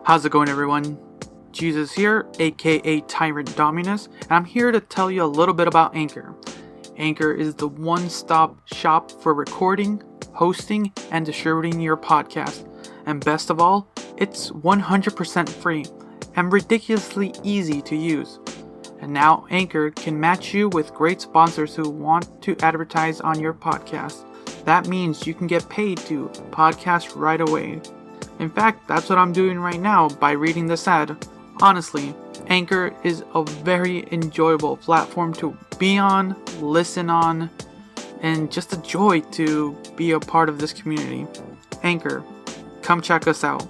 How's it going, everyone? Jesus here, aka Tyrant Dominus, and I'm here to tell you a little bit about Anchor. Anchor is the one-stop shop for recording, hosting, and distributing your podcast. And best of all, it's 100% free and ridiculously easy to use. And now Anchor can match you with great sponsors who want to advertise on your podcast. That means you can get paid to podcast right away. In fact, that's what I'm doing right now by reading this ad. Honestly, Anchor is a very enjoyable platform to be on, listen on, and just a joy to be a part of this community. Anchor, come check us out.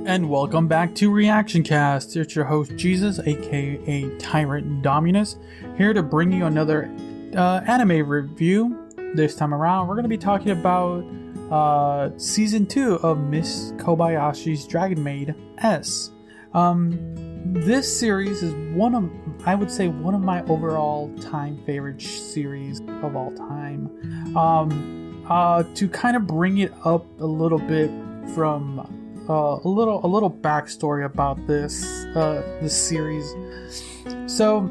And welcome back to Reactioncast. It's your host Jesus, aka Tyrant Dominus, here to bring you another anime review. This time around, we're going to be talking about Season 2 of Miss Kobayashi's Dragon Maid S. This series is one of my overall time favorite series of all time. To kind of bring it up a little bit from a little backstory about this series. So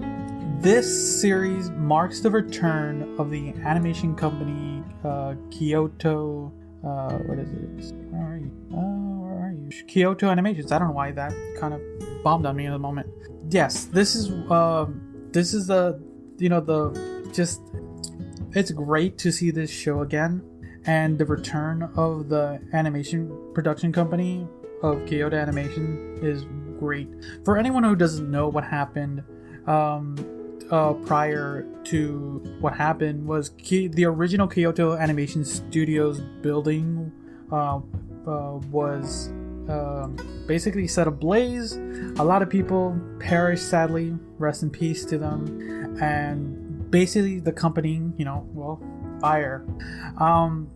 this series marks the return of the animation company Kyoto. What is it? Where are you? Kyoto Animations. I don't know why that kind of bombed on me in the moment. Yes, this is it's great to see this show again. And the return of the animation production company of Kyoto Animation is great. For anyone who doesn't know what happened prior to what happened was the original Kyoto Animation Studios building was basically set ablaze. A lot of people perished, sadly. Rest in peace to them. And basically the company, fire.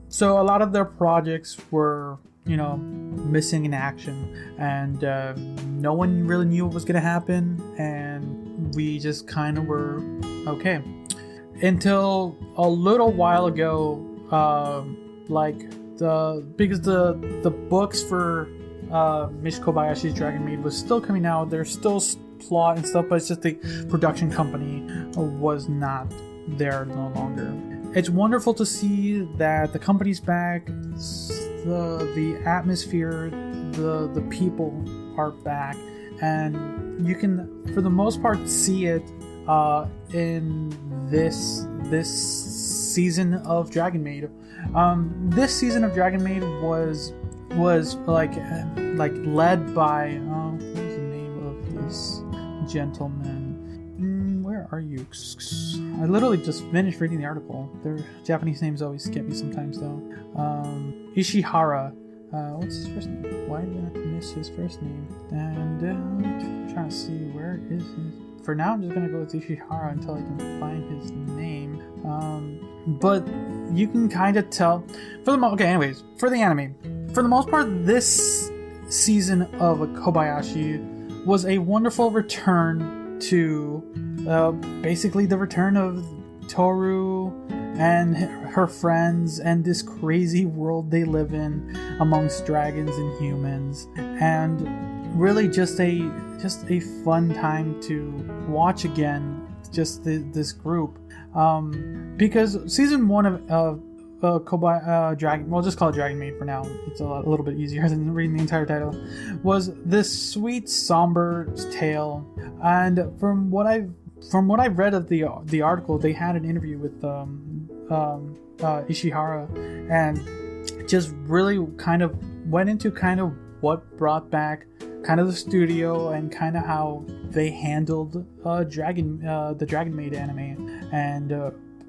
So a lot of their projects were, missing in action, and no one really knew what was going to happen, and we just kind of were okay. Until a little while ago, because the books for Miss Kobayashi's Dragon Maid was still coming out. There's still plot and stuff, but it's just the production company was not there no longer. It's wonderful to see that the company's back, the atmosphere, the people are back, and you can, for the most part, see it in this season of Dragon Maid. This season of Dragon Maid was like led by what's the name of this gentleman? Where are you? I literally just finished reading the article. Their Japanese names always skip me sometimes, though. Ishihara. What's his first name? Why did I miss his first name? And I'm trying to see where is his. For now, I'm just gonna go with Ishihara until I can find his name. But you can kind of tell. For the anime. For the most part, this season of Kobayashi was a wonderful return to basically the return of Toru and her friends and this crazy world they live in amongst dragons and humans, and really just a fun time to watch again this group, because season 1 of Dragon, we'll just call it Dragon Maid for now, it's a little bit easier than reading the entire title, was this sweet somber tale. And from what I've read of the article, they had an interview with Ishihara, and just really kind of went into kind of what brought back kind of the studio and kind of how they handled the Dragon Maid anime.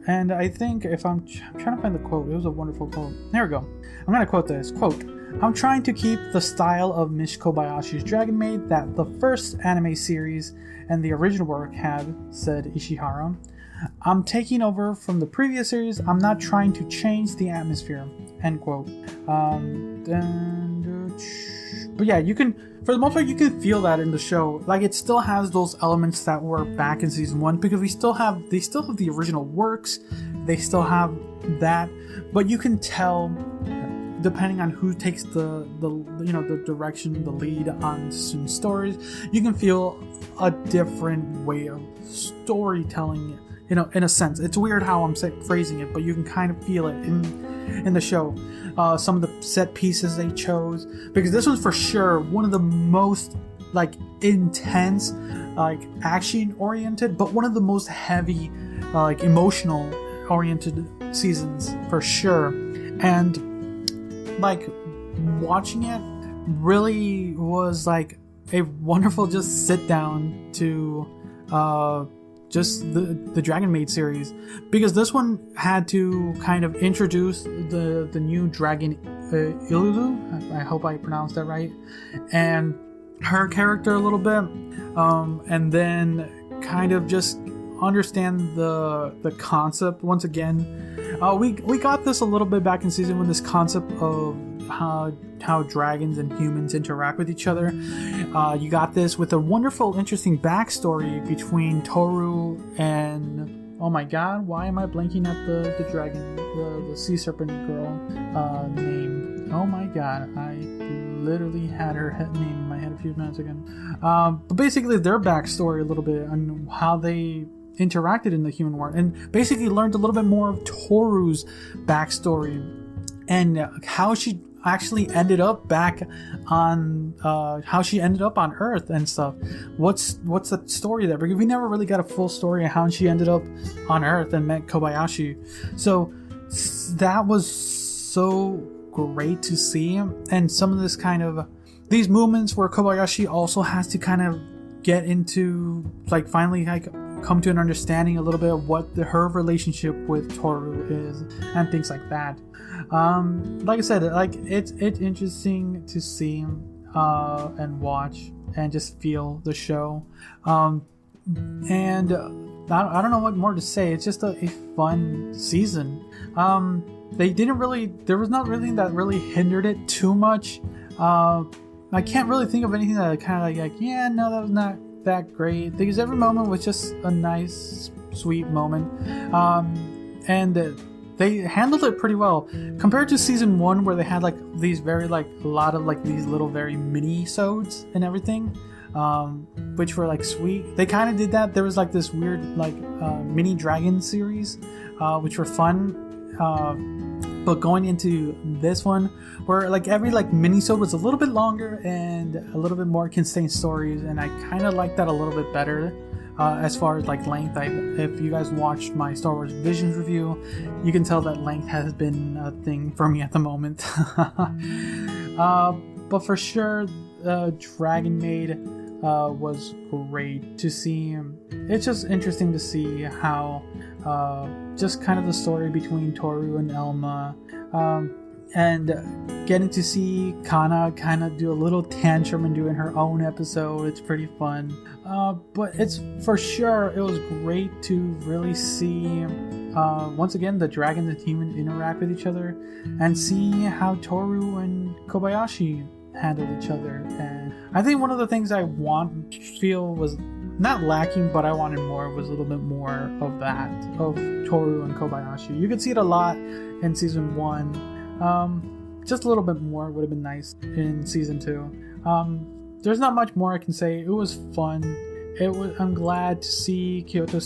And I think if I'm trying to find the quote, it was a wonderful quote. There we go. I'm going to quote this. Quote, I'm trying to keep the style of Miss Kobayashi's Dragon Maid that the first anime series and the original work had, said Ishihara. I'm taking over from the previous series. I'm not trying to change the atmosphere. End quote. But yeah, you can, for the most part, you can feel that in the show. Like, it still has those elements that were back in season 1, because they still have the original works. They still have that, but you can tell, depending on who takes the direction, the lead on some stories, you can feel a different way of storytelling. In a sense, it's weird how I'm phrasing it, but you can kind of feel it in the show. Some of the set pieces they chose, because this was for sure one of the most intense, action oriented, but one of the most heavy, emotional oriented seasons for sure. And watching it really was a wonderful just sit down to just the Dragon Maid series, because this one had to kind of introduce the new dragon Ilulu, I hope I pronounced that right, and her character a little bit, and then kind of just understand the concept once again. We got this a little bit back in season 1, this concept of how dragons and humans interact with each other. You got this with a wonderful, interesting backstory between Toru and, oh my god, why am I blanking at the dragon, the sea serpent girl name? Oh my god, I literally had her name in my head a few minutes ago. But basically their backstory a little bit on how they interacted in the human world, and basically learned a little bit more of Toru's backstory and how she actually ended up back on how she ended up on Earth and stuff. What's the story there? Because we never really got a full story of how she ended up on Earth and met Kobayashi. So that was so great to see. And some of this kind of these movements where Kobayashi also has to kind of get into finally come to an understanding a little bit of what her relationship with Toru is and things like that. Like I said, it's interesting to see and watch and just feel the show. And I don't know what more to say. It's just a fun season. There was not really that really hindered it too much. I can't really think of anything that kind of that was not that great, because every moment was just a nice, sweet moment. And they handled it pretty well compared to season 1, where they had these very a lot of these little very mini-sodes and everything, which were sweet. They kind of did that. There was this weird mini dragon series, which were fun. But going into this one, where every mini-sode was a little bit longer and a little bit more contained stories, and I kind of like that a little bit better. As far as length, if you guys watched my Star Wars Visions review, you can tell that length has been a thing for me at the moment. But for sure, Dragon Maid was great to see. It's just interesting to see how just kind of the story between Toru and Elma, and getting to see Kana kind of do a little tantrum and doing her own episode. It's pretty fun. But it's for sure, it was great to really see once again the dragon and human interact with each other, and see how Toru and Kobayashi handle each other. And I think one of the things I feel was not lacking, but I wanted more, was a little bit more of that, of Toru and Kobayashi. You could see it a lot in season 1. Just a little bit more would have been nice in season 2. There's not much more I can say. It was fun. I'm glad to see Kyoto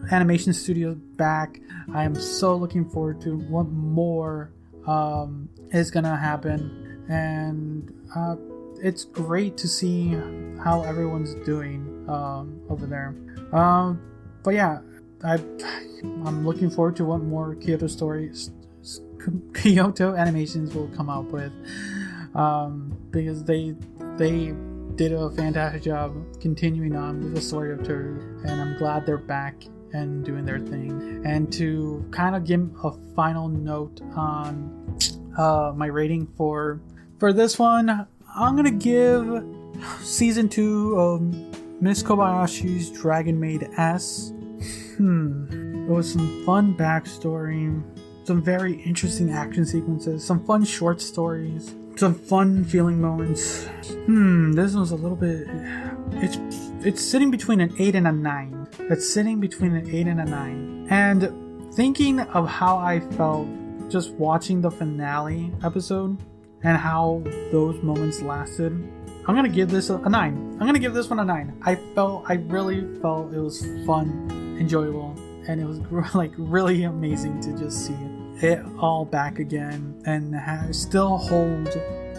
Animation Studios back. I am so looking forward to what more is gonna happen, and it's great to see how everyone's doing over there. But yeah, I'm looking forward to what more Kyoto Animations will come up with, because they did a fantastic job continuing on with the story of Toru, and I'm glad they're back and doing their thing. And to kind of give a final note on my rating for For this one, I'm gonna give season 2 of Miss Kobayashi's Dragon Maid S. It was some fun backstory, some very interesting action sequences, some fun short stories, some fun feeling moments. This one's a little bit... It's sitting between an 8 and a 9. It's sitting between an 8 and a 9. And thinking of how I felt just watching the finale episode and how those moments lasted, I'm gonna give this a 9. I'm gonna give this one a 9. I really felt it was fun, enjoyable, and it was like really amazing to just see it all back again and still hold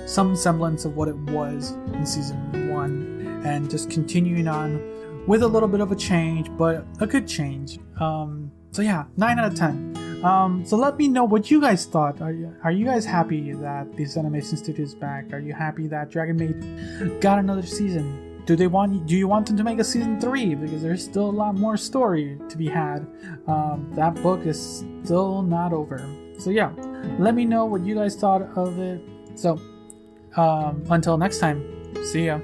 some semblance of what it was in season 1, and just continuing on with a little bit of a change, but a good change. So yeah, 9 out of 10. So let me know what you guys thought. Are you guys happy that this animation studio is back? Are you happy that Dragon Maid got another season? Do you want them to make a season 3? Because there's still a lot more story to be had. That book is still not over. So yeah, let me know what you guys thought of it. So until next time, see ya.